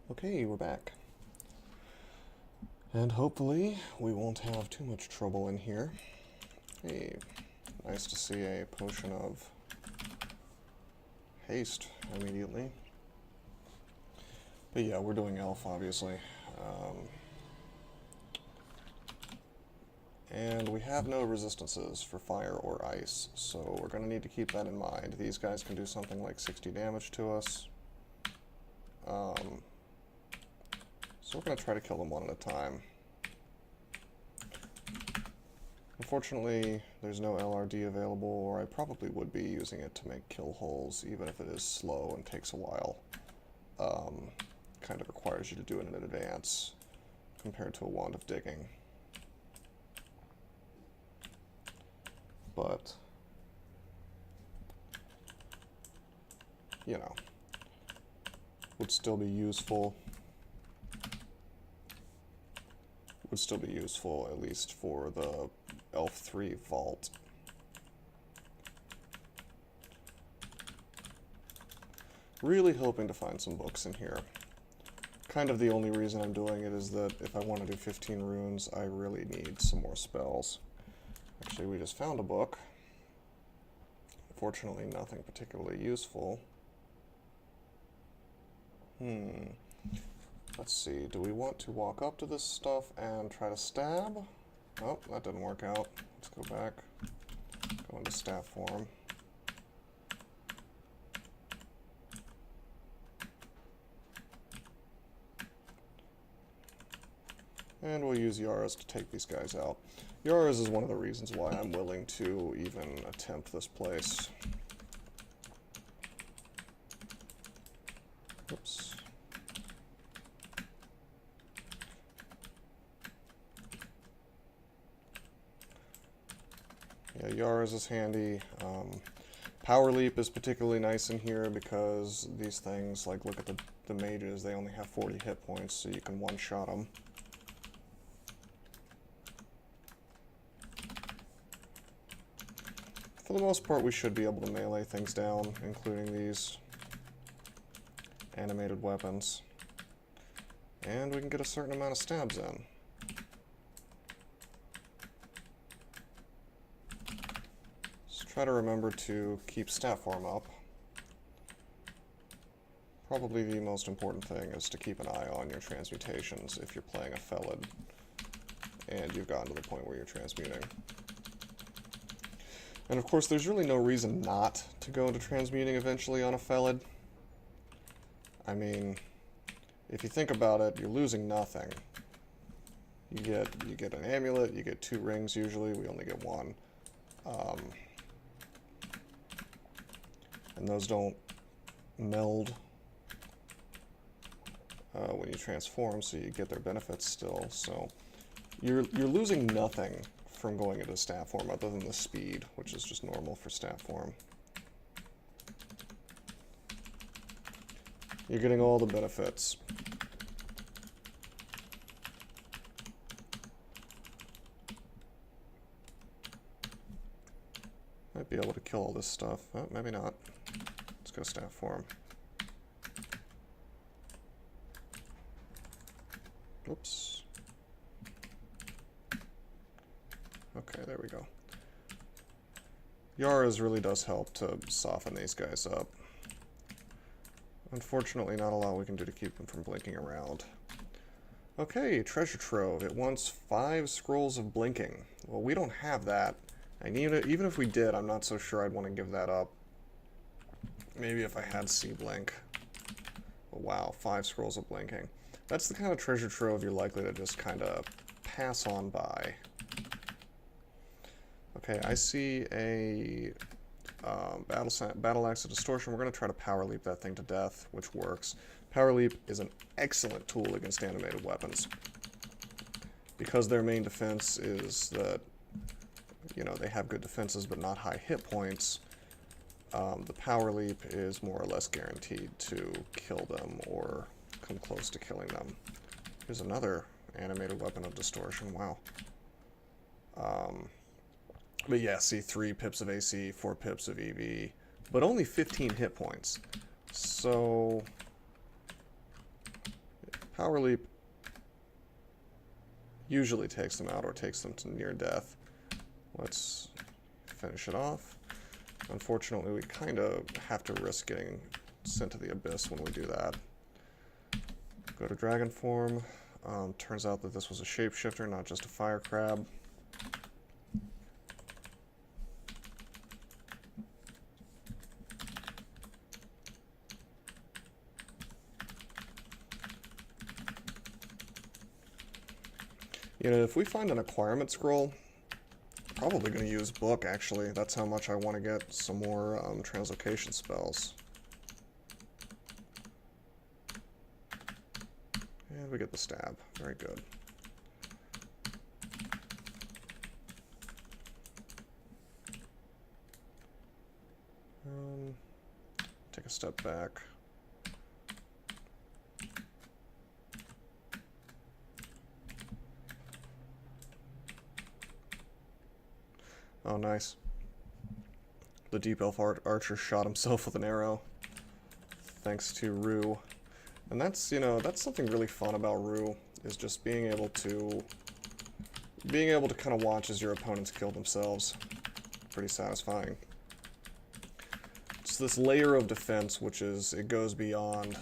Okay, we're back. And hopefully we won't have too much trouble in here. Hey, nice to see a potion of haste immediately. But yeah, we're doing elf, obviously. And we have no resistances for fire or ice, so we're going to need to keep that in mind. These guys can do something like 60 damage to us. So we're going to try to kill them one at a time. Unfortunately, there's no LRD available, or I probably would be using it to make kill holes, even if it is slow and takes a while. Kind of requires you to do it in advance, compared to a wand of digging. But, you know, would still be useful. Would still be useful, at least for the Elf 3 vault. Really hoping to find some books in here. Kind of the only reason I'm doing it is that if I want to do 15 runes, I really need some more spells. Actually, we just found a book. Unfortunately, nothing particularly useful. Let's see, do we want to walk up to this stuff and try to stab? Oh, that didn't work out. Let's go back. Go into staff form. And we'll use Yaras to take these guys out. Yaras is one of the reasons why I'm willing to even attempt this place. Oops. Yeah, Yaras is handy. Power Leap is particularly nice in here because these things, like look at the mages, they only have 40 hit points, so you can one-shot them. For the most part, we should be able to melee things down, including these animated weapons. And we can get a certain amount of stabs in. Try to remember to keep stat form up. Probably the most important thing is to keep an eye on your transmutations if you're playing a Felid and you've gotten to the point where you're transmuting. And of course, there's really no reason not to go into transmuting eventually on a Felid. I mean, if you think about it, you're losing nothing. You get an amulet, you get 2 rings usually, we only get 1. And those don't meld when you transform, so you get their benefits still. So you're losing nothing from going into staff form other than the speed, which is just normal for staff form. You're getting all the benefits. Might be able to kill all this stuff. Oh, maybe not. Let's go staff form. Oops. Okay, there we go. Yaras really does help to soften these guys up. Unfortunately, not a lot we can do to keep them from blinking around. Okay, treasure trove. It wants 5 scrolls of blinking. Well, we don't have that. I need it. Even if we did, I'm not so sure I'd want to give that up. Maybe if I had Sea Blink. But wow, 5 scrolls of blinking. That's the kind of treasure trove you're likely to just kind of pass on by. Okay, I see a Battle Axe of Distortion. We're going to try to Power Leap that thing to death, which works. Power Leap is an excellent tool against animated weapons. Because their main defense is that, you know, they have good defenses but not high hit points, the Power Leap is more or less guaranteed to kill them or come close to killing them. Here's another animated weapon of distortion, wow. But yeah, see, 3 pips of AC, 4 pips of EV, but only 15 hit points. So Power Leap usually takes them out or takes them to near death. Let's finish it off. Unfortunately, we kind of have to risk getting sent to the abyss when we do that. Go to dragon form. Turns out that this was a shapeshifter, not just a fire crab. You know, if we find an acquirement scroll, probably going to use book, actually. That's how much I want to get some more translocation spells. And we get the stab. Very good. Take a step back. Oh, nice. The Deep Elf Archer shot himself with an arrow, thanks to Rue. And that's, you know, that's something really fun about Rue, is just being able to kind of watch as your opponents kill themselves. Pretty satisfying. It's this layer of defense, which is, it goes beyond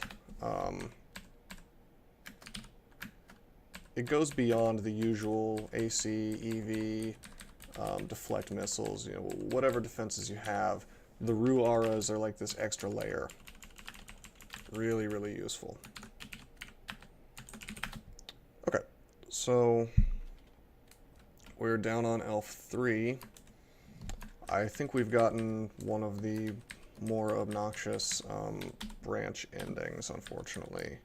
the usual AC, EV, deflect missiles, you know, whatever defenses you have. The Rue auras are like this extra layer. Really, really useful. Okay, so we're down on Elf 3. I think we've gotten one of the more obnoxious branch endings, unfortunately.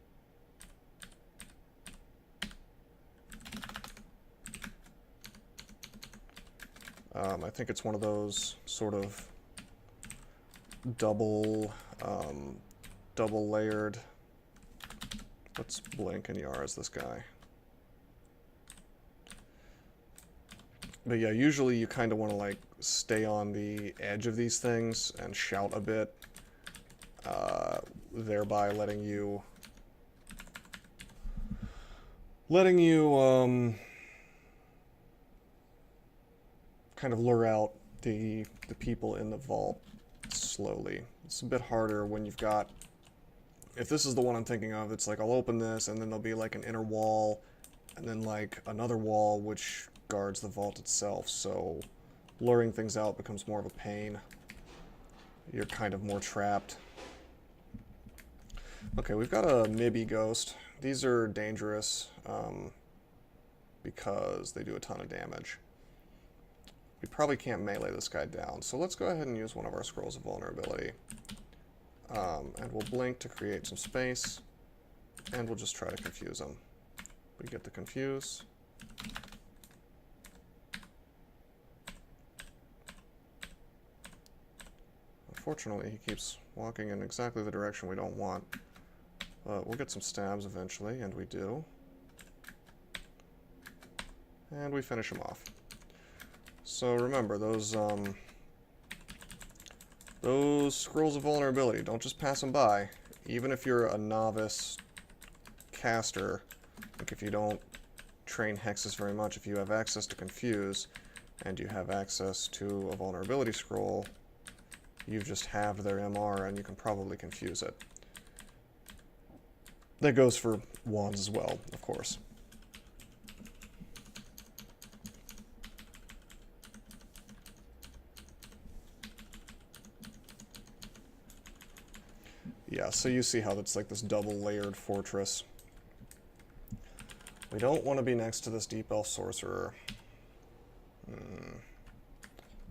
I think it's one of those sort of double layered. Let's blink and Yara's this guy. But yeah, usually you kind of want to like stay on the edge of these things and shout a bit, thereby letting you kind of lure out the people in the vault slowly. It's a bit harder when you've got, if this is the one I'm thinking of, it's like I'll open this and then there'll be like an inner wall and then like another wall which guards the vault itself, so luring things out becomes more of a pain. You're kind of more trapped. Okay, we've got a Mibby Ghost. These are dangerous because they do a ton of damage. We probably can't melee this guy down, so let's go ahead and use one of our Scrolls of Vulnerability. And we'll blink to create some space, and we'll just try to confuse him. We get the confuse. Unfortunately, he keeps walking in exactly the direction we don't want. But we'll get some stabs eventually, and we do. And we finish him off. So remember, those Scrolls of Vulnerability, don't just pass them by. Even if you're a novice caster, like if you don't train hexes very much, if you have access to Confuse, and you have access to a Vulnerability Scroll, you've just halved their MR and you can probably confuse it. That goes for wands as well, of course. Yeah, so you see how that's like this double layered fortress. We don't want to be next to this Deep Elf Sorcerer.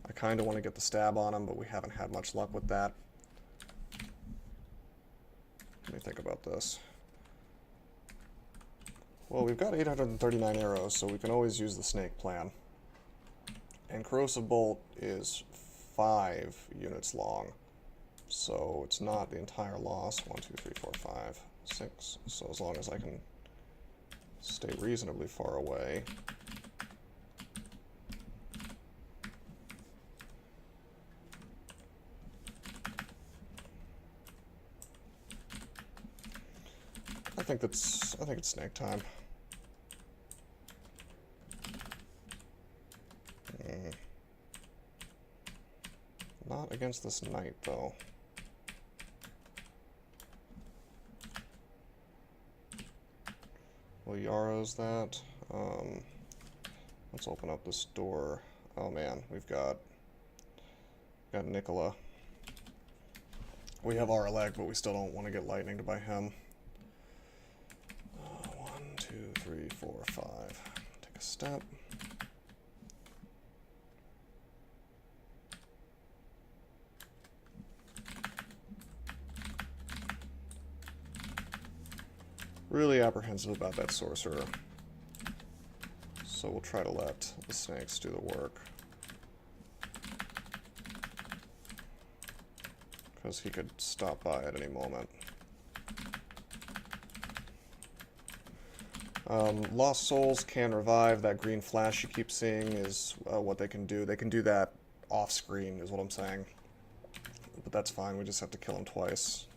I kind of want to get the stab on him, but we haven't had much luck with that. Let me think about this. Well, we've got 839 arrows, so we can always use the snake plan. And Corrosive Bolt is 5 units long, so it's not the entire loss. 1, 2, 3, 4, 5, 6. So as long as I can stay reasonably far away. I think it's snake time. Not against this knight, though. Well, Yarrow's that. Let's open up this door. Oh man, we've got Nicola. We have our leg, but we still don't want to get lightninged by him. 1, 2, 3, 4, 5. Take a step. Really apprehensive about that sorcerer. So we'll try to let the snakes do the work. Because he could stop by at any moment. Lost Souls can revive. That green flash you keep seeing is what they can do. They can do that off-screen, is what I'm saying. But that's fine, we just have to kill him twice.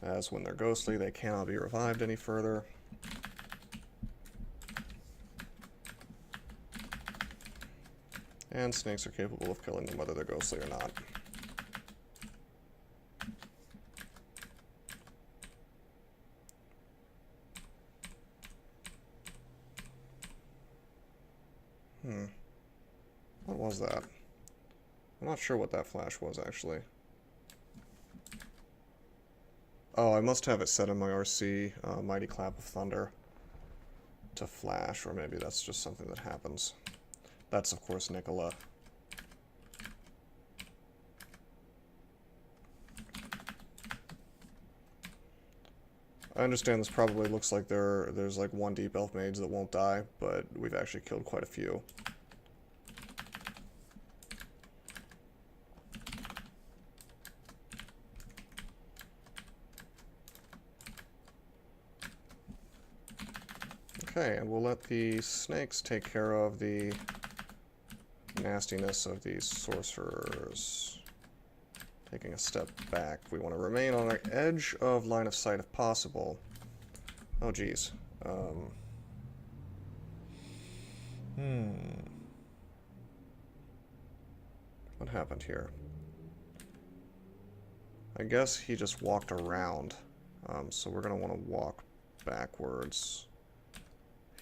As when they're ghostly, they cannot be revived any further. And snakes are capable of killing them whether they're ghostly or not. What was that? I'm not sure what that flash was, actually. Oh, I must have it set in my RC, Mighty Clap of Thunder, to flash, or maybe that's just something that happens. That's, of course, Nicola. I understand this probably looks like there's like one Deep Elf mage that won't die, but we've actually killed quite a few. Okay, and we'll let the snakes take care of the nastiness of these sorcerers. Taking a step back, we want to remain on the edge of line of sight if possible. Oh geez. What happened here? I guess he just walked around, so we're going to want to walk backwards.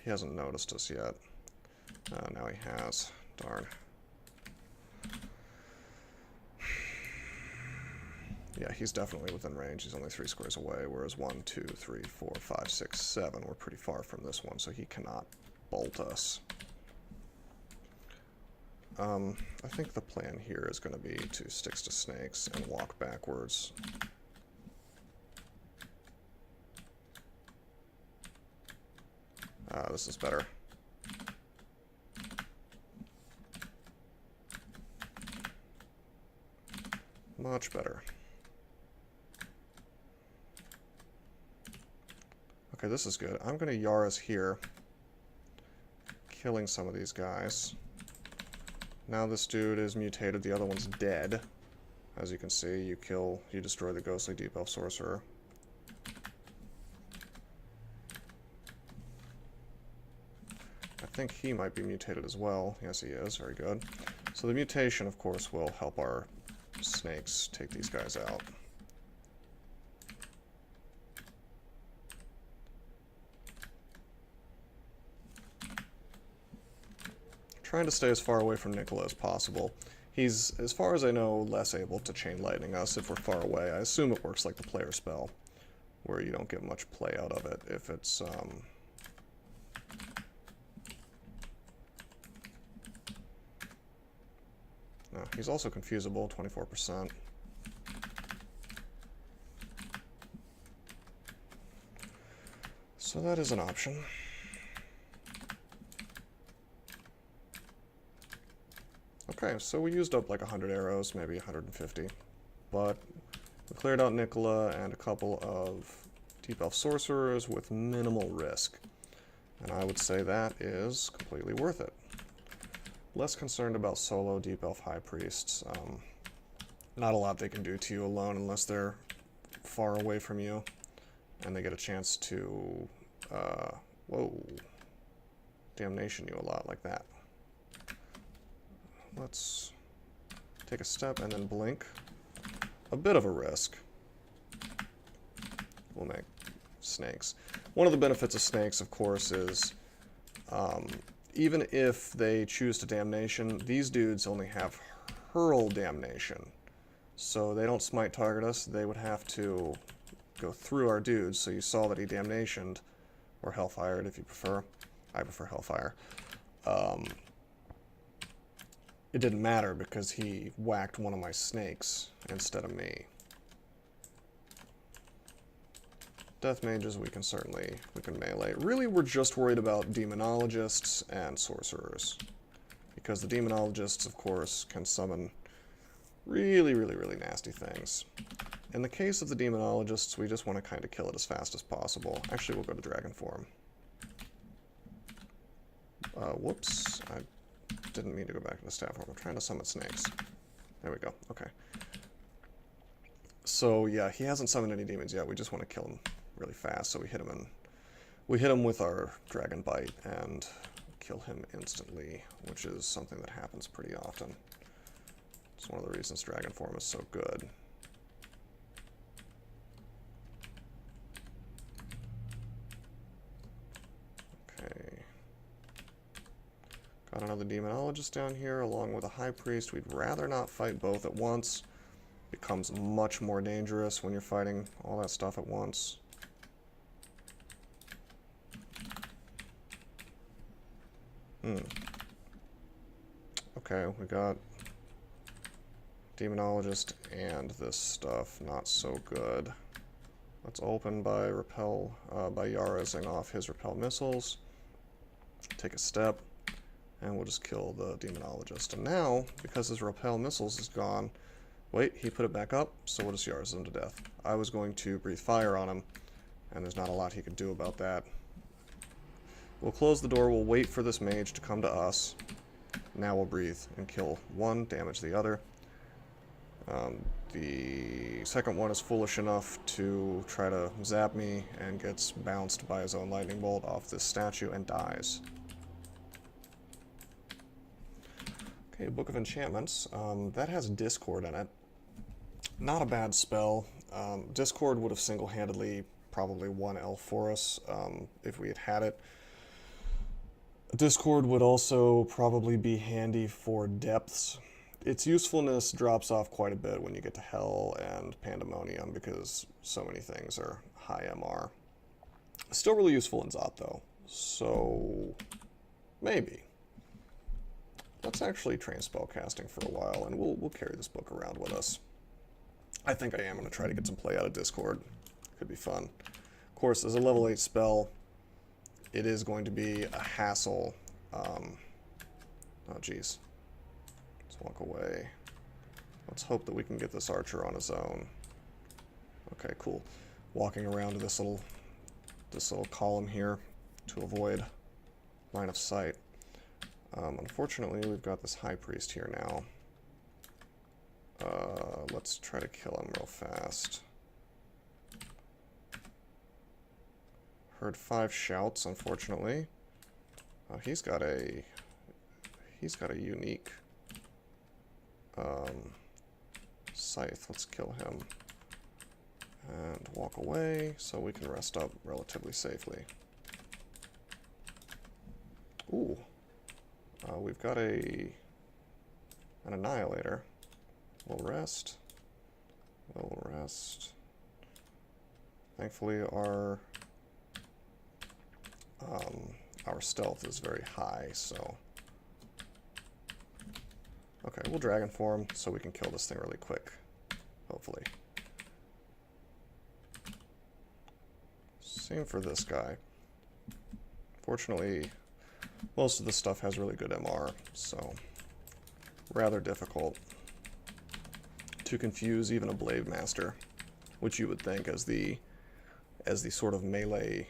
He hasn't noticed us yet. Now he has. Darn. Yeah, he's definitely within range. He's only 3 squares away, whereas 1, 2, 3, 4, 5, 6, 7, we're pretty far from this one, so he cannot bolt us. I think the plan here is going to be to stick to snakes and walk backwards. This is better. Much better. Okay, this is good. I'm going to Yaras here, killing some of these guys. Now this dude is mutated, the other one's dead. As you can see, you destroy the ghostly Deep Elf sorcerer. I think he might be mutated as well. Yes, he is. Very good. So the mutation, of course, will help our snakes take these guys out. Trying to stay as far away from Nicola as possible. He's, as far as I know, less able to chain lightning us if we're far away. I assume it works like the player spell, where you don't get much play out of it if it's no, he's also confusable, 24%. So that is an option. Okay, so we used up like 100 arrows, maybe 150. But we cleared out Nicola and a couple of Deep Elf sorcerers with minimal risk. And I would say that is completely worth it. Less concerned about solo Deep Elf High Priests. Not a lot they can do to you alone unless they're far away from you and they get a chance to, whoa, damnation you a lot like that. Let's take a step and then blink. A bit of a risk. We'll make snakes. One of the benefits of snakes, of course, is even if they choose to damnation, these dudes only have hurl damnation. So they don't smite target us, they would have to go through our dudes. So you saw that he damnationed, or hellfired if you prefer. I prefer hellfire. It didn't matter because he whacked one of my snakes instead of me. Death mages we can melee. Really, we're just worried about demonologists and sorcerers. Because the demonologists, of course, can summon really, really, really nasty things. In the case of the demonologists, we just want to kind of kill it as fast as possible. Actually, we'll go to dragon form. Whoops. I didn't mean to go back to the staff form. I'm trying to summon snakes. There we go. Okay. So, yeah, he hasn't summoned any demons yet. We just want to kill him really fast, so we hit him with our dragon bite and kill him instantly, which is something that happens pretty often. It's one of the reasons dragon form is so good. Okay. Got another demonologist down here along with a high priest. We'd rather not fight both at once. Becomes much more dangerous when you're fighting all that stuff at once. Okay, we got demonologist and this stuff, not so good. Let's open by Yarazing off his repel missiles. Take a step, and we'll just kill the demonologist. And now, because his repel missiles is gone, wait, he put it back up, so we'll just Yaraz him to death. I was going to breathe fire on him, and there's not a lot he could do about that. We'll close the door, we'll wait for this mage to come to us. Now we'll breathe and kill one, damage the other. The second one is foolish enough to try to zap me and gets bounced by his own lightning bolt off this statue and dies. Okay, Book of Enchantments. That has Discord in it. Not a bad spell. Discord would have single-handedly probably won elf for us if we had had it. Discord would also probably be handy for depths. Its usefulness drops off quite a bit when you get to Hell and Pandemonium because so many things are high MR. Still really useful in Zot though, so maybe. Let's actually train spellcasting for a while and we'll carry this book around with us. I think I am going to try to get some play out of Discord. Could be fun. Of course, as a level 8 spell, it is going to be a hassle. Oh, geez. Let's walk away. Let's hope that we can get this archer on his own. Okay, cool. Walking around this little column here to avoid line of sight. Unfortunately, we've got this high priest here now. Let's try to kill him real fast. Heard 5 shouts, unfortunately. He's got a unique scythe. Let's kill him and walk away so we can rest up relatively safely. Ooh, we've got an annihilator. We'll rest. We'll rest. Thankfully, our stealth is very high, so... Okay, we'll dragon form so we can kill this thing really quick, hopefully. Same for this guy. Fortunately, most of this stuff has really good MR, so rather difficult to confuse even a Blade Master, which you would think as the sort of melee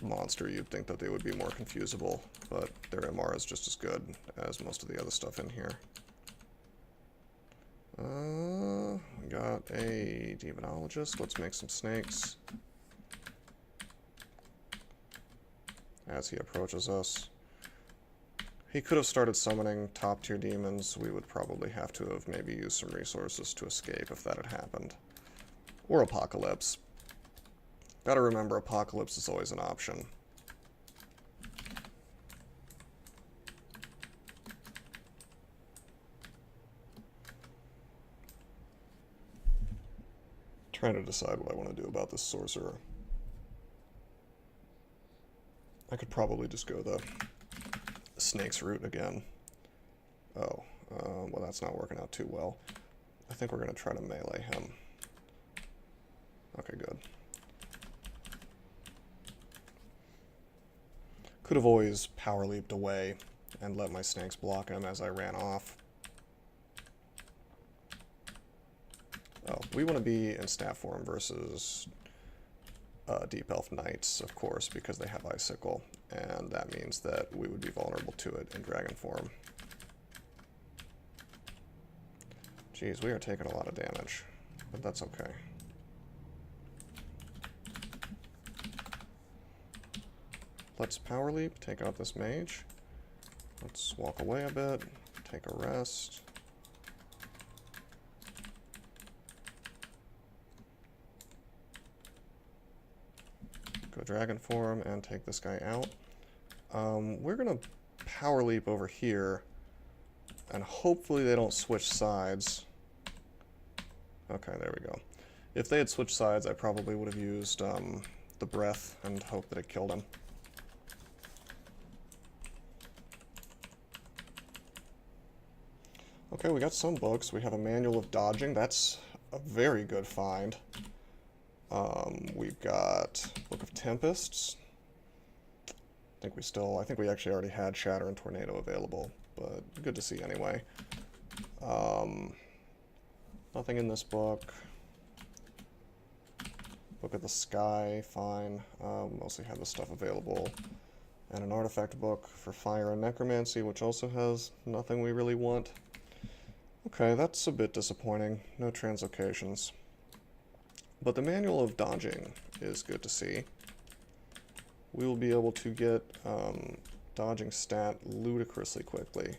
monster, you'd think that they would be more confusable, but their MR is just as good as most of the other stuff in here. We got a demonologist. Let's make some snakes. As he approaches us. He could have started summoning top tier demons. We would probably have to have maybe used some resources to escape if that had happened. Or Apocalypse. Gotta remember, Apocalypse is always an option. Trying to decide what I want to do about this sorcerer. I could probably just go the snake's route again. Oh, well that's not working out too well. I think we're going to try to melee him. Okay, good. Could have always power leaped away and let my snakes block him as I ran off. Oh, we want to be in staff form versus Deep Elf Knights, of course, because they have Icicle, and that means that we would be vulnerable to it in dragon form. Jeez, we are taking a lot of damage, but that's okay. Let's power leap, take out this mage. Let's walk away a bit, take a rest. Go dragon form and take this guy out. We're gonna power leap over here, and hopefully they don't switch sides. Okay, there we go. If they had switched sides, I probably would have used the breath and hoped that it killed him. Okay, we got some books. We have a manual of dodging. That's a very good find. We've got Book of Tempests. I think we actually already had Shatter and Tornado available, but good to see anyway. Nothing in this book. Book of the Sky, fine. Mostly have this stuff available. And an artifact book for Fire and Necromancy, which also has nothing we really want. Okay, that's a bit disappointing. No translocations. But the manual of dodging is good to see. We will be able to get dodging stat ludicrously quickly.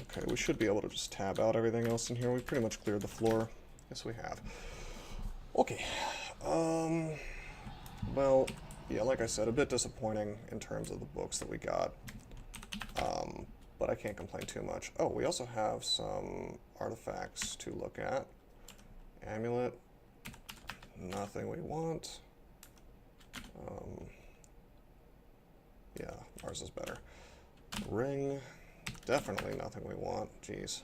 Okay, we should be able to just tab out everything else in here. We pretty much cleared the floor. Yes, we have. Okay. Well, yeah, like I said, a bit disappointing in terms of the books that we got. But I can't complain too much. Oh, we also have some artifacts to look at. Amulet. Nothing we want. Yeah, ours is better. Ring. Definitely nothing we want. Jeez.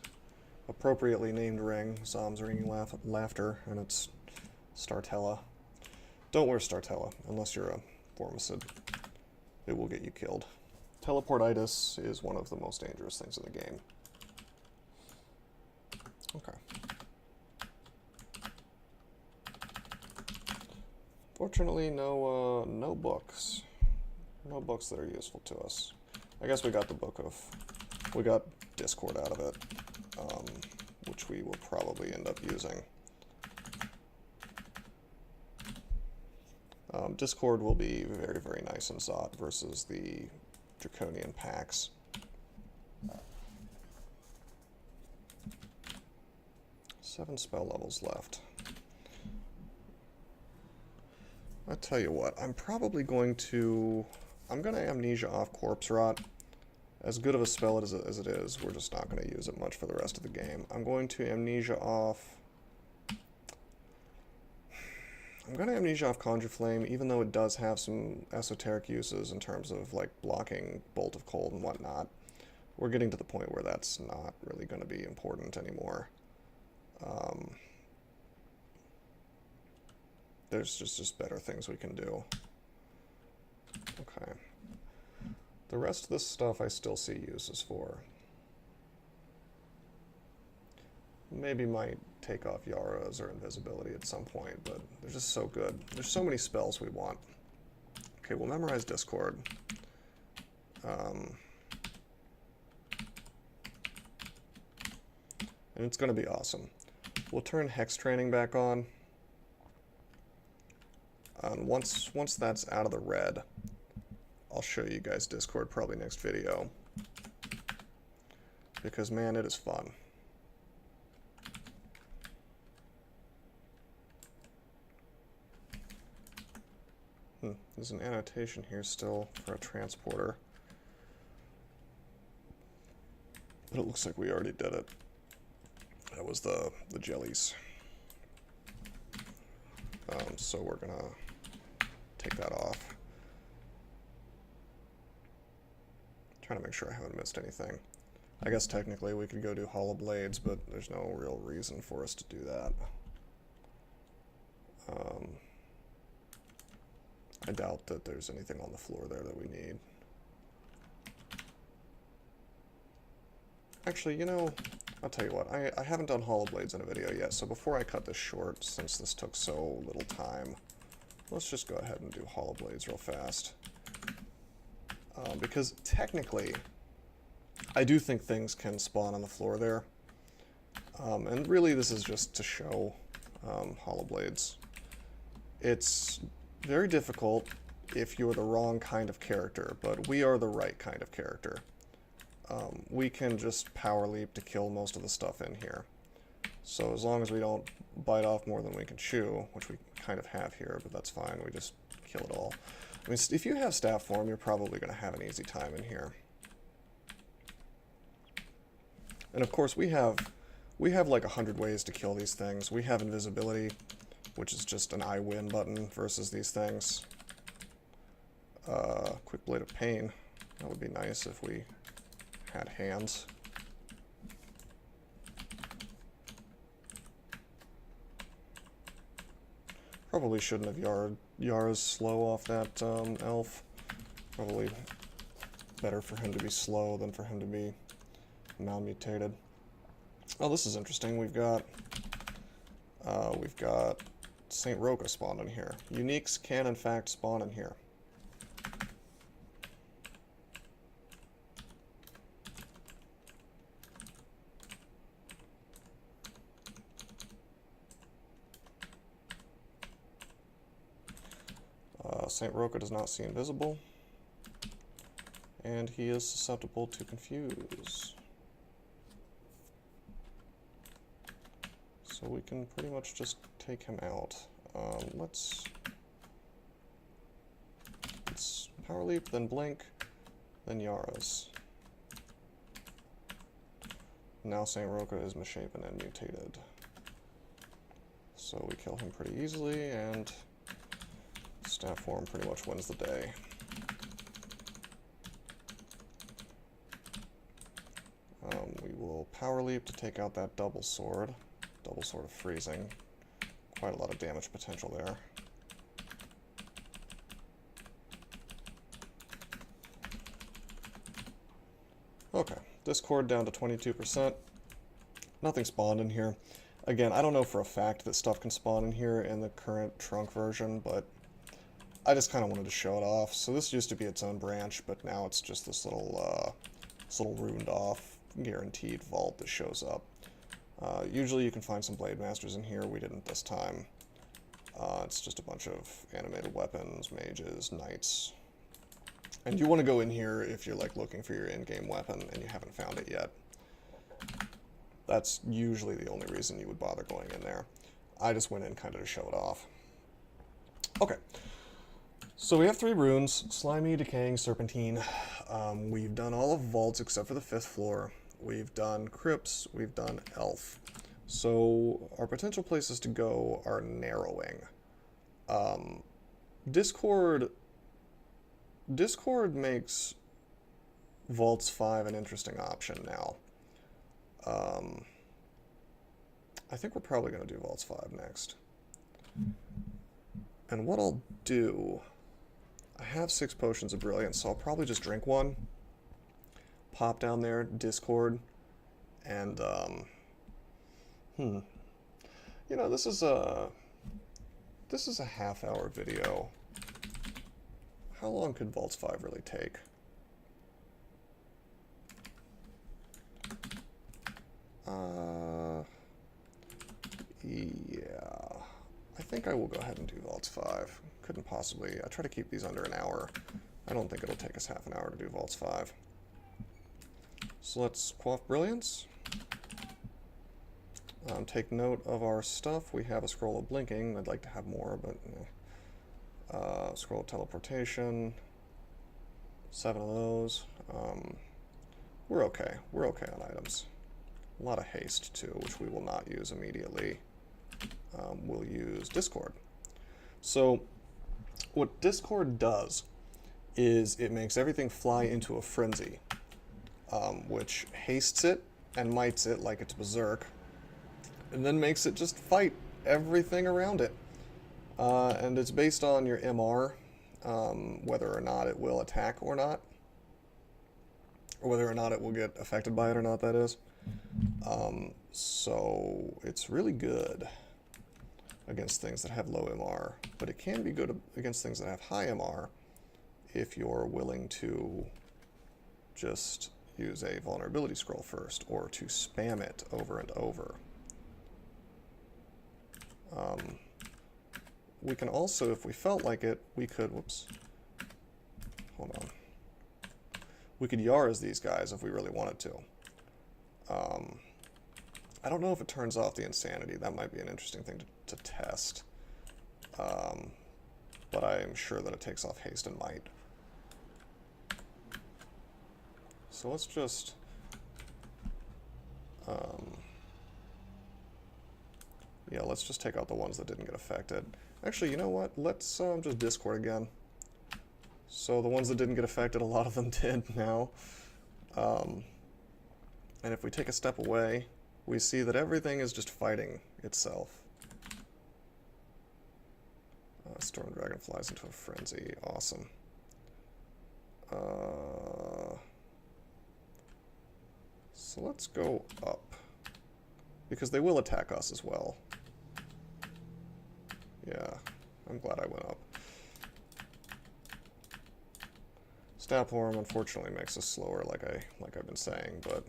Appropriately named ring. Zom's ringing laughter, and it's Startella. Don't wear Startella unless you're a Formicid. It will get you killed. Teleportitis is one of the most dangerous things in the game. Okay. Fortunately, no books. No books that are useful to us. I guess we got we got Discord out of it, which we will probably end up using. Discord will be very, very nice in Zot versus the Draconian packs. Seven spell levels left. I tell you what, I'm going to Amnesia off Corpse Rot. As good of a spell as it is, we're just not going to use it much for the rest of the game. I'm going to Amnesia off Conjure Flame, even though it does have some esoteric uses in terms of like blocking Bolt of Cold and whatnot. We're getting to the point where that's not really going to be important anymore. There's just better things we can do. Okay. The rest of this stuff I still see uses for. maybe might take off Yara's or invisibility at some point, but they're just so good. There's so many spells we want. Okay, we'll memorize Discord. And it's going to be awesome. We'll turn Hex Training back on. And once that's out of the red, I'll show you guys Discord probably next video. Because, man, it is fun. There's an annotation here still for a transporter. But it looks like we already did it. That was the jellies. So we're gonna take that off. Trying to make sure I haven't missed anything. I guess technically we could go do hollow blades, but there's no real reason for us to do that. I doubt that there's anything on the floor there that we need. Actually, you know, I'll tell you what, I haven't done hollow blades in a video yet, so before I cut this short, since this took so little time, let's just go ahead and do hollow blades real fast. Because technically, I do think things can spawn on the floor there. And really this is just to show hollow blades. It's very difficult if you're the wrong kind of character, but we are the right kind of character. We can just power leap to kill most of the stuff in here. So as long as we don't bite off more than we can chew, which we kind of have here, but that's fine, we just kill it all. I mean, if you have staff form, you're probably going to have an easy time in here. And of course we have like 100 ways to kill these things. We have invisibility, which is just an I win button versus these things. Quick Blade of Pain. That would be nice if we had hands. Probably shouldn't have Yara's slow off that elf. Probably better for him to be slow than for him to be malmutated. Oh, this is interesting. We've got Saint Roka spawned in here. Uniques can in fact spawn in here. Saint Roka does not see invisible, and he is susceptible to confuse. So we can pretty much just take him out. Let's power leap, then blink, then Yara's. Now Saint Roka is misshapen and mutated. So we kill him pretty easily, and staff form pretty much wins the day. We will power leap to take out that double sword of freezing. Quite a lot of damage potential there. Okay, Discord down to 22%. Nothing spawned in here. Again, I don't know for a fact that stuff can spawn in here in the current trunk version, but I just kind of wanted to show it off. So this used to be its own branch, but now it's just this little ruined off, guaranteed vault that shows up. Usually you can find some Blade Masters in here. We didn't this time. It's just a bunch of animated weapons, mages, knights. And you want to go in here if you're like looking for your in-game weapon and you haven't found it yet. That's usually the only reason you would bother going in there. I just went in kind of to show it off. Okay. So we have 3 runes: Slimy, Decaying, Serpentine. We've done all of vaults except for the 5th floor. We've done crypts, we've done elf. So our potential places to go are narrowing. Discord makes Vaults 5 an interesting option now. I think we're probably going to do Vaults 5 next. And what I'll do, I have 6 potions of brilliance, so I'll probably just drink one, pop down there, Discord, and Hmm. You know, this is a half-hour video. How long could Vaults 5 really take? Yeah. I think I will go ahead and do Vaults 5. Couldn't possibly... I try to keep these under an hour. I don't think it'll take us half an hour to do Vaults 5. So let's quaff Brilliance. Take note of our stuff. We have a Scroll of Blinking. I'd like to have more, but... Scroll of Teleportation. 7 of those. We're okay. We're okay on items. A lot of haste, too, which we will not use immediately. We'll use Discord. So, what Discord does is it makes everything fly into a frenzy, which hastes it and mites it like it's berserk, and then makes it just fight everything around it. And it's based on your MR, whether or not it will attack or not, or whether or not it will get affected by it or not, that is. So it's really good against things that have low MR, but it can be good against things that have high MR if you're willing to just use a vulnerability scroll first, or to spam it over and over. We can also, if we felt like it, we could, whoops, hold on. We could Yars these guys if we really wanted to. I don't know if it turns off the insanity. That might be an interesting thing to test. But I am sure that it takes off haste and might. So let's just... yeah, let's just take out the ones that didn't get affected. Actually, you know what? Let's just Discord again. So the ones that didn't get affected, a lot of them did now. And if we take a step away, we see that everything is just fighting itself. Storm Dragon flies into a frenzy. Awesome. So let's go up, because they will attack us as well. Yeah, I'm glad I went up. Snap Worm unfortunately makes us slower, like I've been saying, but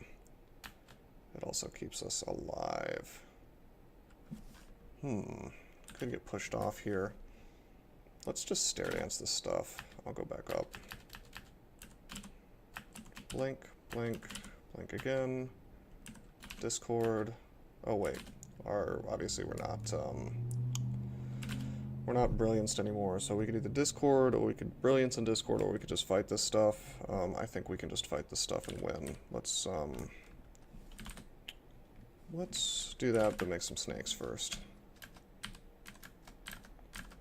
it also keeps us alive. Could get pushed off here. Let's just Stare Dance this stuff. I'll go back up. Blink, blink, blink again. Discord. Oh wait, obviously we're not Brillianced anymore, so we could either Discord, or we could Brilliance and Discord, or we could just fight this stuff. I think we can just fight this stuff and win. Let's do that, but make some snakes first.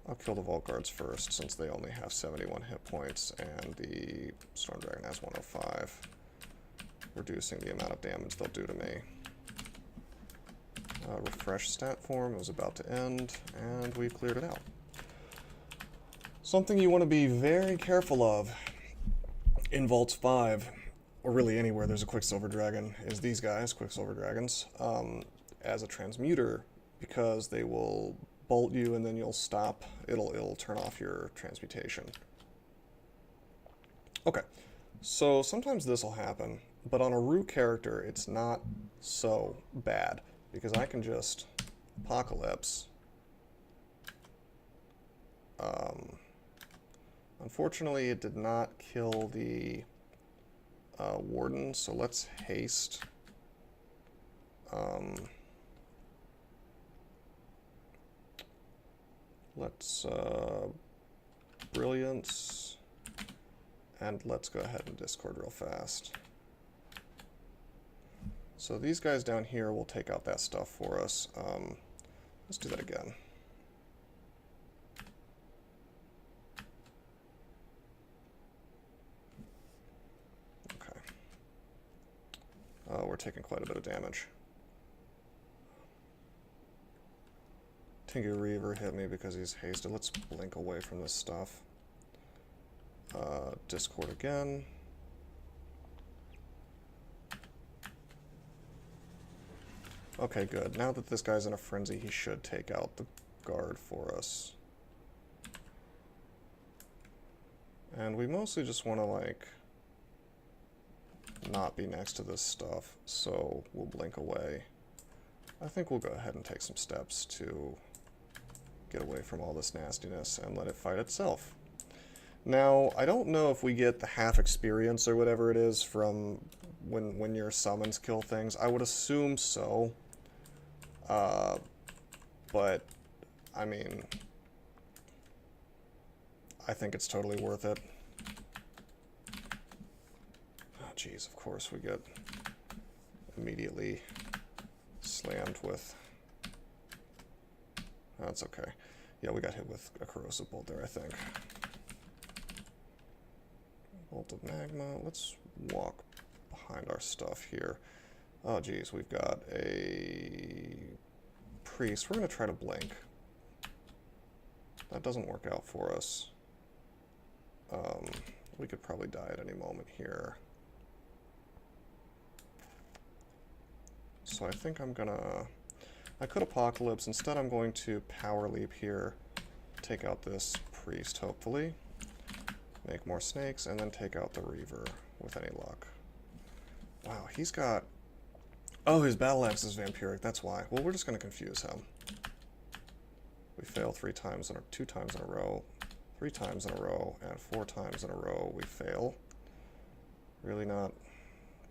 I'll kill the Vault Guards first, since they only have 71 hit points, and the Storm Dragon has 105, reducing the amount of damage they'll do to me. Refresh stat form, it was about to end, and we cleared it out. Something you want to be very careful of in Vaults 5, or really anywhere there's a Quicksilver Dragon, is these guys, Quicksilver Dragons, as a transmuter, because they will bolt you and then you'll stop. It'll turn off your transmutation. Okay, so sometimes this will happen, but on a root character it's not so bad, because I can just Apocalypse. Unfortunately, it did not kill the Warden, so let's haste. Let's Brilliance, and let's go ahead and Discord real fast. So these guys down here will take out that stuff for us. Let's do that again. Okay. We're taking quite a bit of damage. Tingy Reaver hit me because he's hasted. Let's blink away from this stuff. Discord again. . Okay, good. Now that this guy's in a frenzy, he should take out the guard for us. And we mostly just want to, like, not be next to this stuff, so we'll blink away. I think we'll go ahead and take some steps to get away from all this nastiness and let it fight itself. Now, I don't know if we get the half experience or whatever it is from when your summons kill things. I would assume so. But, I mean, I think it's totally worth it. Oh, jeez, of course we get immediately slammed with... That's okay. Yeah, we got hit with a corrosive bolt there, I think. Bolt of magma. Let's walk behind our stuff here. Oh, geez, we've got a priest. We're going to try to blink. That doesn't work out for us. We could probably die at any moment here. So I think I'm going to... I could Apocalypse. Instead, I'm going to Power Leap here. Take out this priest, hopefully. Make more snakes, and then take out the Reaver with any luck. Wow, he's got... Oh, his battle axe is vampiric, that's why. Well, we're just going to confuse him. We fail 2 times in a row, 3 times in a row, and 4 times in a row we fail. Really not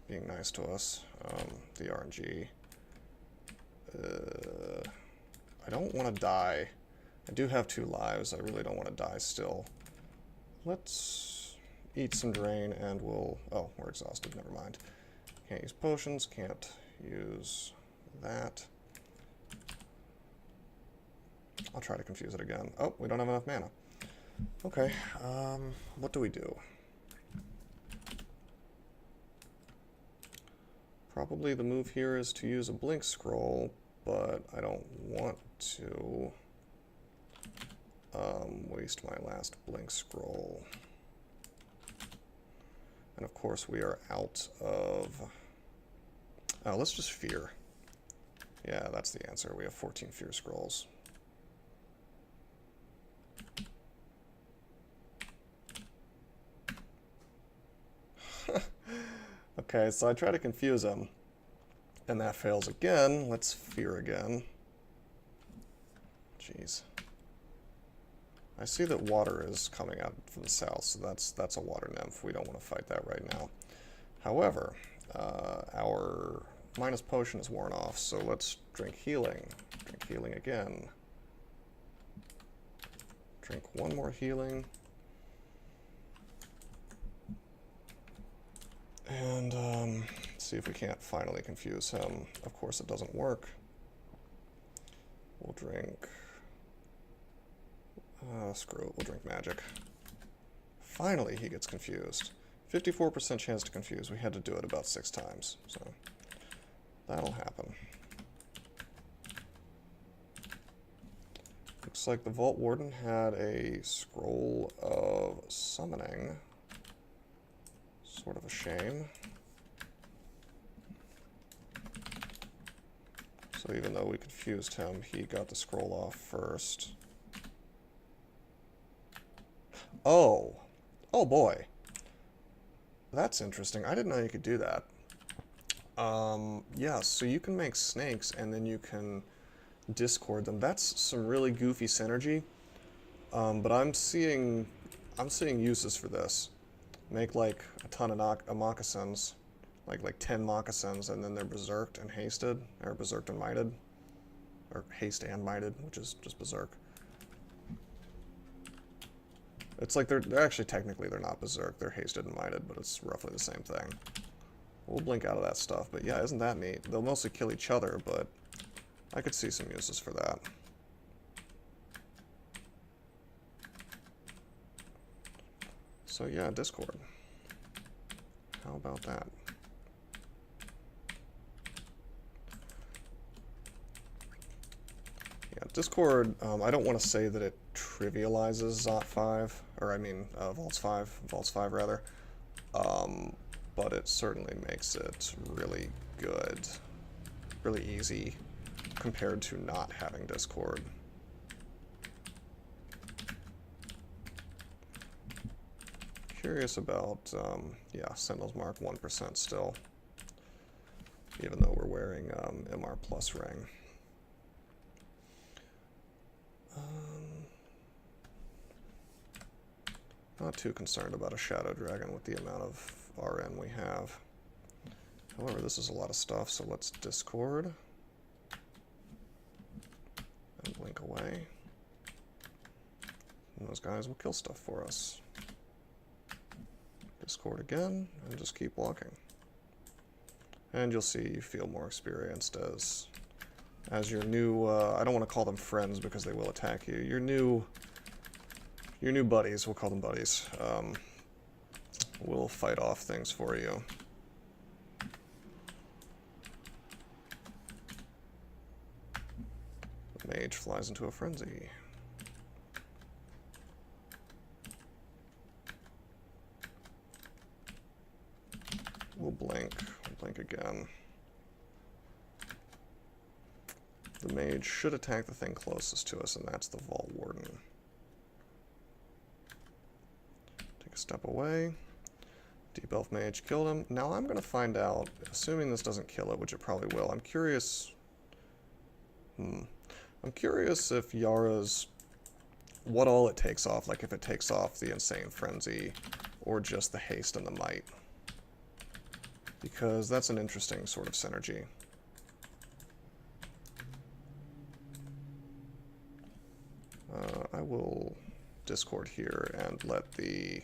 being nice to us. The RNG. I don't want to die. I do have 2 lives. I really don't want to die still. Let's eat some drain and we'll... Oh, we're exhausted. Never mind. Can't use potions. Can't use that. I'll try to confuse it again. Oh, we don't have enough mana. Okay. What do we do? Probably the move here is to use a blink scroll, but I don't want to waste my last blink scroll. And of course we are out of... Oh, let's just fear. Yeah, that's the answer. We have 14 fear scrolls. Okay, so I try to confuse him, and that fails again. Let's fear again. Jeez. I see that water is coming out from the south, so that's a water nymph. We don't want to fight that right now. However, our minus potion is worn off, so let's drink healing. Drink healing again. Drink 1 more healing. And see if we can't finally confuse him. Of course it doesn't work. We'll drink... screw it, we'll drink magic. Finally he gets confused. 54% chance to confuse. We had to do it about 6 times, so that'll happen. Looks like the Vault Warden had a scroll of summoning. Sort of a shame. So even though we confused him, he got the scroll off first. Oh! Oh boy! That's interesting. I didn't know you could do that. Yeah, so you can make snakes and then you can discord them. That's some really goofy synergy. But I'm seeing uses for this. Make like a ton of moccasins, like 10 moccasins, and then they're berserked and hasted, or berserked and mighted, or haste and mighted, which is just berserk. It's like they're actually technically they're not berserk, they're hasted and mighted, but it's roughly the same thing. We'll blink out of that stuff, but yeah, isn't that neat? They'll mostly kill each other, but I could see some uses for that. So yeah, Discord. How about that? Yeah, Discord, I don't want to say that it trivializes Zot 5, or I mean Vaults 5 rather, but it certainly makes it really good. really easy compared to not having Discord. Curious about, yeah, Sentinel's Mark 1% still, even though we're wearing MR Plus ring. Not too concerned about a Shadow Dragon with the amount of RN we have. However, this is a lot of stuff, so let's Discord. And blink away. And those guys will kill stuff for us. Discord again, and just keep walking. And you'll see you feel more experienced as your new, I don't want to call them friends because they will attack you. Your new buddies, we'll call them buddies, will fight off things for you. The mage flies into a frenzy. We'll blink again. The mage should attack the thing closest to us, and that's the Vault Warden. Take a step away. Deep Elf Mage killed him. Now I'm going to find out, assuming this doesn't kill it, which it probably will. I'm curious... I'm curious if Yara's... what all it takes off, like if it takes off the Insane Frenzy, or just the Haste and the Might. Because that's an interesting sort of synergy. I will Discord here and let the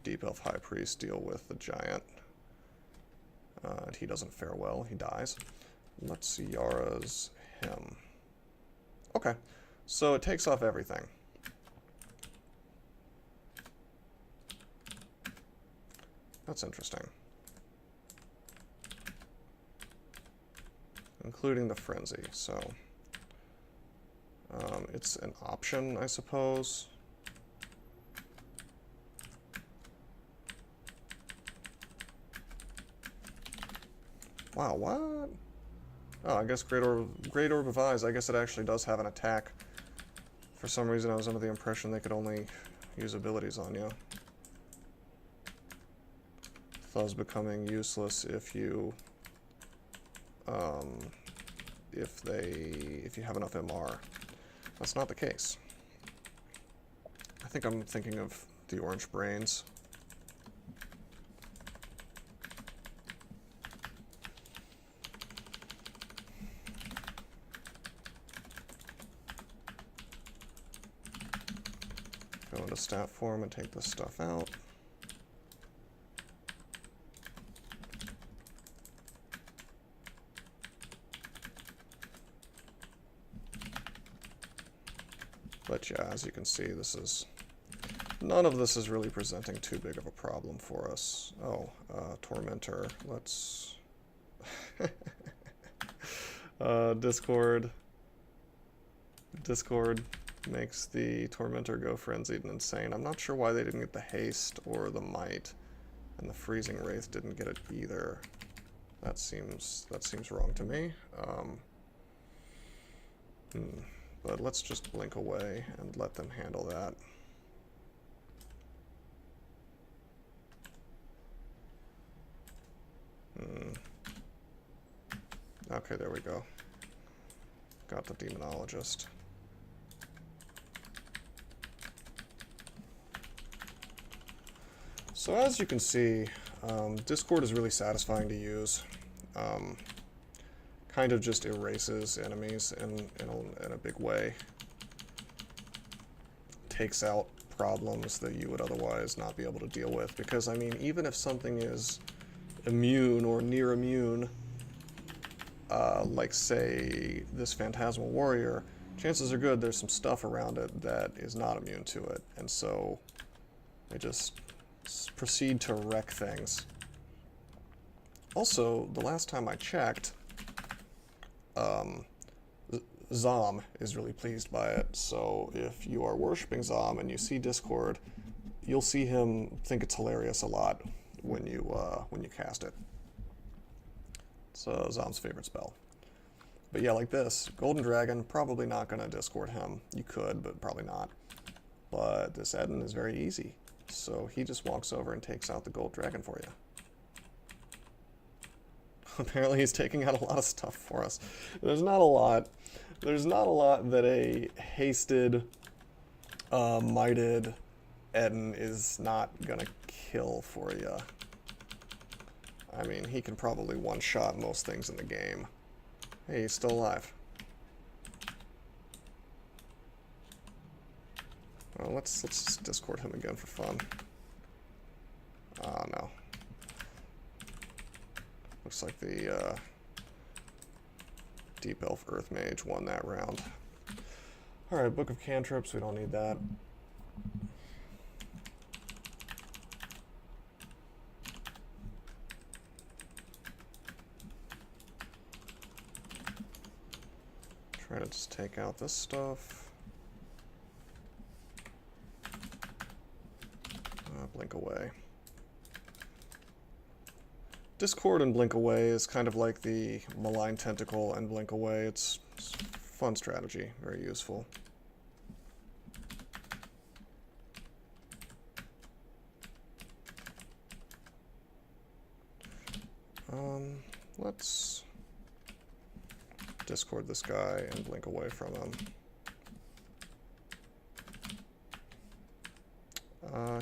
Deep Elf High Priest deal with the Giant. He doesn't fare well, he dies. Let's see Yara's him. Okay, so it takes off everything. That's interesting. Including the Frenzy, so... it's an option, I suppose. Wow, what? Oh, I guess Great Orb of Eyes, I guess it actually does have an attack. For some reason I was under the impression they could only use abilities on you. Thus becoming useless if you... if you have enough MR. That's not the case. I think I'm thinking of the Orange Brains. Go into stat form and take this stuff out. But yeah, as you can see, this is... none of this is really presenting too big of a problem for us. Oh, Tormentor. Let's... Discord. Discord makes the Tormentor go frenzied and insane. I'm not sure why they didn't get the haste or the might, and the freezing wraith didn't get it either. That seems wrong to me. But let's just blink away and let them handle that. Okay, there we go. Got the Demonologist. So as you can see, Discord is really satisfying to use. Kind of just erases enemies in a big way. Takes out problems that you would otherwise not be able to deal with. Because, I mean, even if something is immune or near immune, like, say, this Phantasmal Warrior, chances are good there's some stuff around it that is not immune to it. And so they just proceed to wreck things. Also, the last time I checked, Zom is really pleased by it, so if you are worshipping Zom and you see Discord, you'll see him think it's hilarious a lot when you cast it. It's Zom's favorite spell. But yeah, like this. Golden Dragon, probably not going to discord him. You could, but probably not. But this Eden is very easy. So he just walks over and takes out the Gold Dragon for you. Apparently he's taking out a lot of stuff for us. There's not a lot. There's not a lot that a hasted, mighted Eden is not going to kill for you. I mean, he can probably one-shot most things in the game. Hey, he's still alive. Well, let's just discord him again for fun. No. Looks like the Deep Elf Earth Mage won that round. Alright, Book of Cantrips, we don't need that. Try to just take out this stuff. Blink away. Discord and Blink Away is kind of like the Malign Tentacle and Blink Away. It's fun strategy, very useful. Let's discord this guy and blink away from him.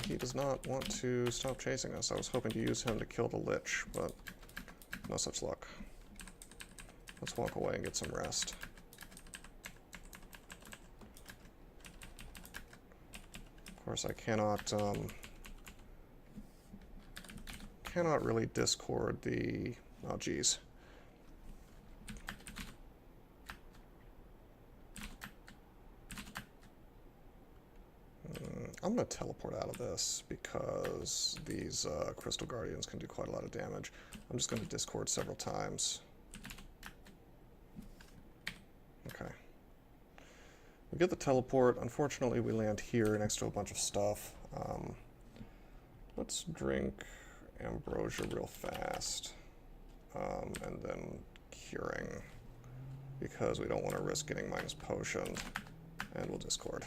He does not want to stop chasing us. I was hoping to use him to kill the Lich, but no such luck. Let's walk away and get some rest. Of course, I cannot really discord the... oh, geez. I'm going to teleport out of this because these Crystal Guardians can do quite a lot of damage. I'm just going to discord several times. Okay. We get the teleport. Unfortunately, we land here next to a bunch of stuff. Let's drink Ambrosia real fast. And then Curing. Because we don't want to risk getting minus potioned. And we'll discord.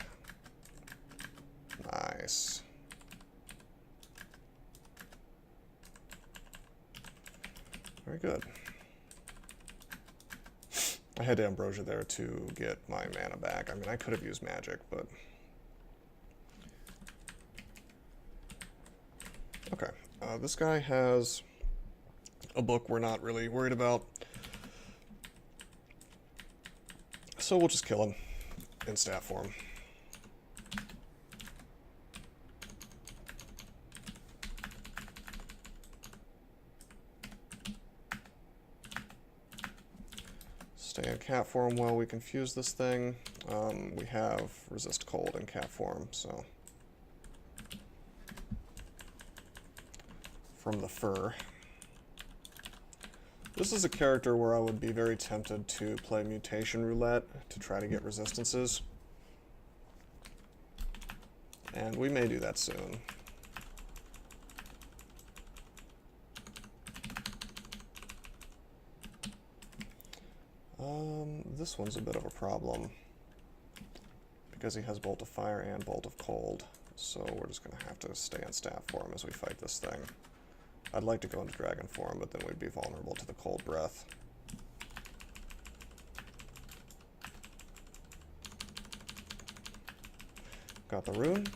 Nice. Very good. I had Ambrosia there to get my mana back. I mean, I could have used magic, but... okay. This guy has a book we're not really worried about. So we'll just kill him in stat form. Stay in cat form while we confuse this thing. We have resist cold in cat form, so... from the fur. This is a character where I would be very tempted to play Mutation Roulette to try to get resistances. And we may do that soon. This one's a bit of a problem because he has Bolt of Fire and Bolt of Cold, so we're just going to have to stay in stat form as we fight this thing. I'd like to go into dragon form, but then we'd be vulnerable to the cold breath. Got the rune.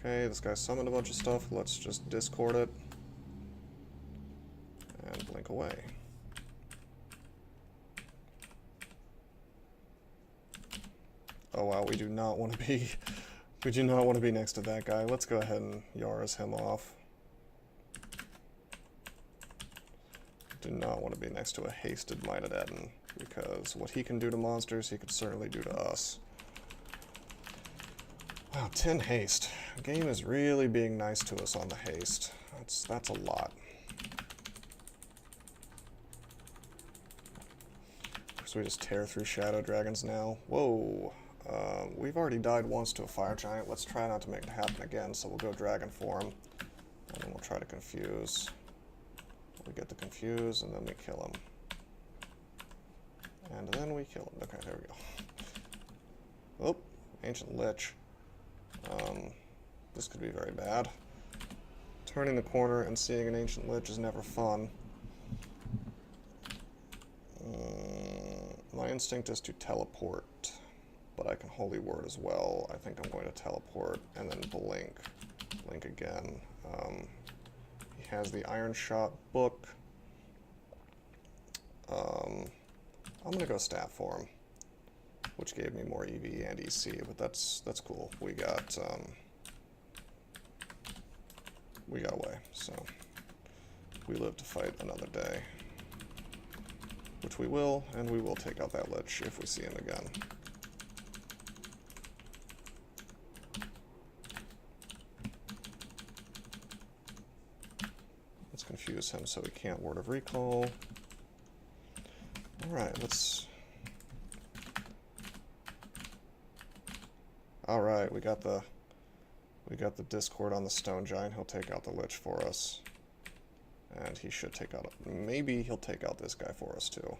Okay, this guy summoned a bunch of stuff. Let's just discord it. And blink away. Oh wow, we do not want to be... we do not want to be next to that guy. Let's go ahead and Yaris him off. Do not want to be next to a hasted Mighted Eden, because what he can do to monsters, he could certainly do to us. Wow, 10 haste. The game is really being nice to us on the haste. That's a lot. So we just tear through Shadow Dragons now. Whoa. We've already died once to a Fire Giant. Let's try not to make it happen again, so we'll go Dragon form. And we'll try to confuse. We get the confuse, and then we kill him. And then we kill him. Okay, there we go. Oh, Ancient Lich. This could be very bad. Turning the corner and seeing an Ancient Lich is never fun. My instinct is to teleport, but I can Holy Word as well. I think I'm going to teleport and then blink. Blink again. He has the Iron Shot book. I'm going to go Staff for him, which gave me more EV and EC, but that's cool. We got away, so we live to fight another day, which we will, and we will take out that Lich if we see him again. Let's confuse him so he can't Word of Recall. Alright, let's... Alright, we got the Discord on the Stone Giant. He'll take out the Lich for us. And he should take out... Maybe he'll take out this guy for us, too.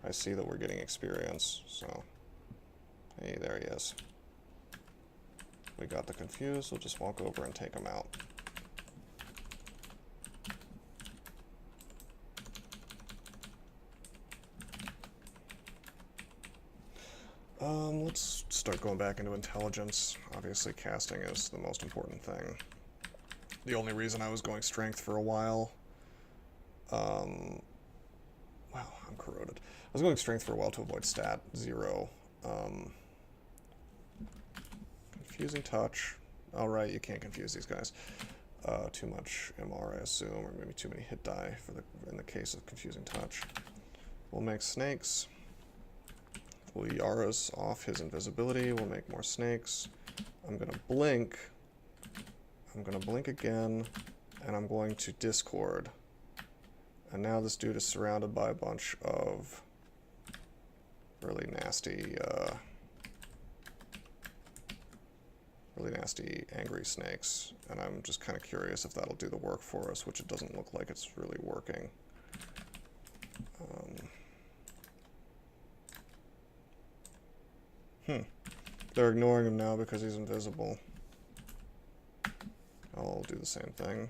I see that we're getting experience, so... Hey, there he is. We got the confuse. We'll just walk over and take him out. Let's start going back into intelligence. Obviously, casting is the most important thing. The only reason I was going strength for a while... wow, I'm corroded. I was going strength for a while to avoid stat 0. Confusing touch. Alright, you can't confuse these guys. Too much MR, I assume, or maybe too many hit die in the case of confusing touch. We'll make snakes. We'll Yara's off his invisibility. We'll make more snakes. I'm gonna blink. I'm gonna blink again, and I'm going to Discord. And now this dude is surrounded by a bunch of really nasty angry snakes. And I'm just kind of curious if that'll do the work for us, which it doesn't look like it's really working. They're ignoring him now because he's invisible. I'll do the same thing.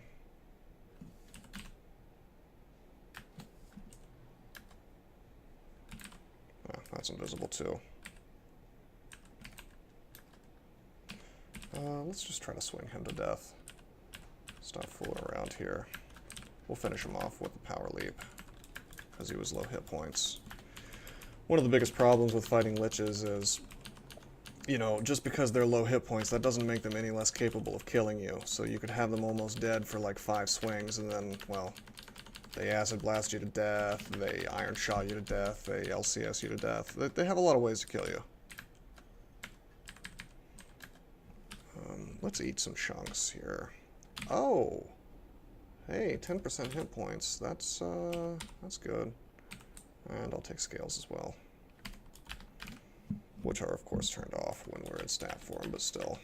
Oh, that's invisible too. Let's just try to swing him to death. Stop fooling around here. We'll finish him off with the power leap, because he was low hit points. One of the biggest problems with fighting liches is, you know, just because they're low hit points, that doesn't make them any less capable of killing you. So you could have them almost dead for like 5 swings, and then, well, they acid blast you to death, they iron shot you to death, they LCS you to death. They have a lot of ways to kill you. Let's eat some chunks here. Oh! Hey, 10% hit points. That's good. And I'll take scales as well. Which are, of course, turned off when we're in stat form, but still.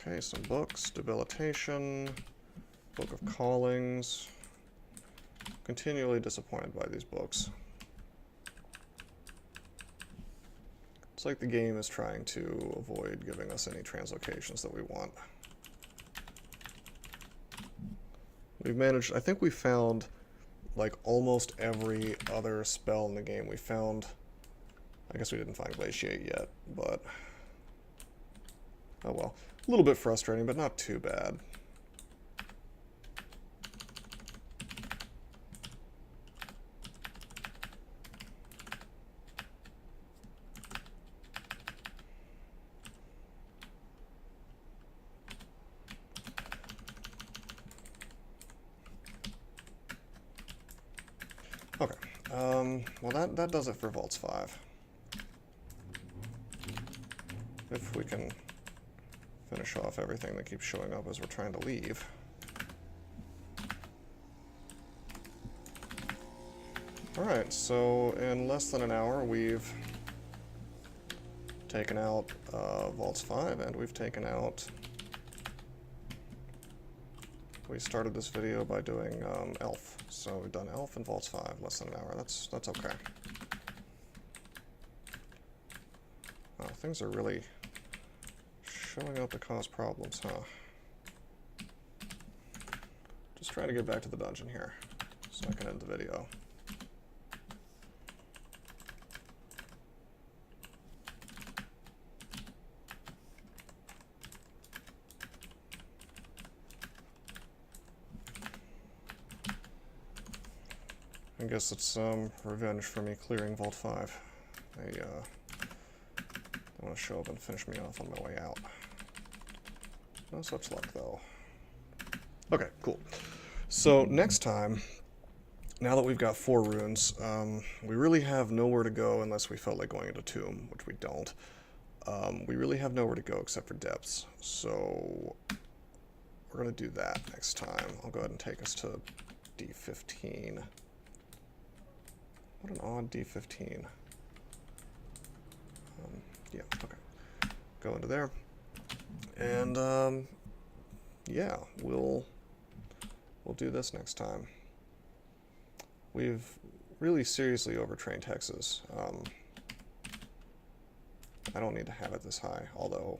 Okay, some books, debilitation, Book of Callings. Continually disappointed by these books. It's like the game is trying to avoid giving us any translocations that we want. We've managed, I think we found like almost every other spell in the game. We found, I guess we didn't find Glaciate yet, but oh well. A little bit frustrating, but not too bad. Okay, well that does it for Vaults 5. if we can finish off everything that keeps showing up as we're trying to leave. Alright, so in less than an hour we've taken out Vaults 5, and we've taken out... We started this video by doing Elf, so we've done Elf and Vaults 5, less than an hour. That's okay. Wow, things are really showing up to cause problems, huh? Just trying to get back to the dungeon here, so I can end the video. I guess it's revenge for me clearing Vault 5. They want to show up and finish me off on my way out. No such luck, though. Okay, cool. So next time, now that we've got 4 runes, we really have nowhere to go unless we felt like going into Tomb, which we don't. We really have nowhere to go except for Depths, so we're going to do that next time. I'll go ahead and take us to D15. What an odd D15. Yeah, okay. Go into there. And, yeah, we'll do this next time. We've really seriously overtrained hexes. I don't need to have it this high, although,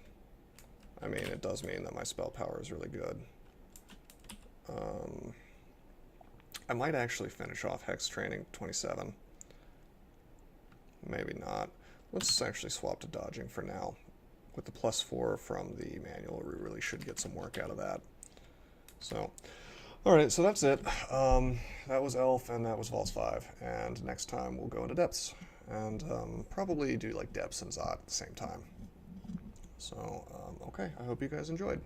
I mean, it does mean that my spell power is really good. I might actually finish off hex training 27. Maybe not. Let's actually swap to dodging for now. With the +4 from the manual, we really should get some work out of that. So, alright, so that's it. That was Elf, and that was Vaults 5. And next time we'll go into Depths. And probably do like Depths and Zot at the same time. So, okay, I hope you guys enjoyed.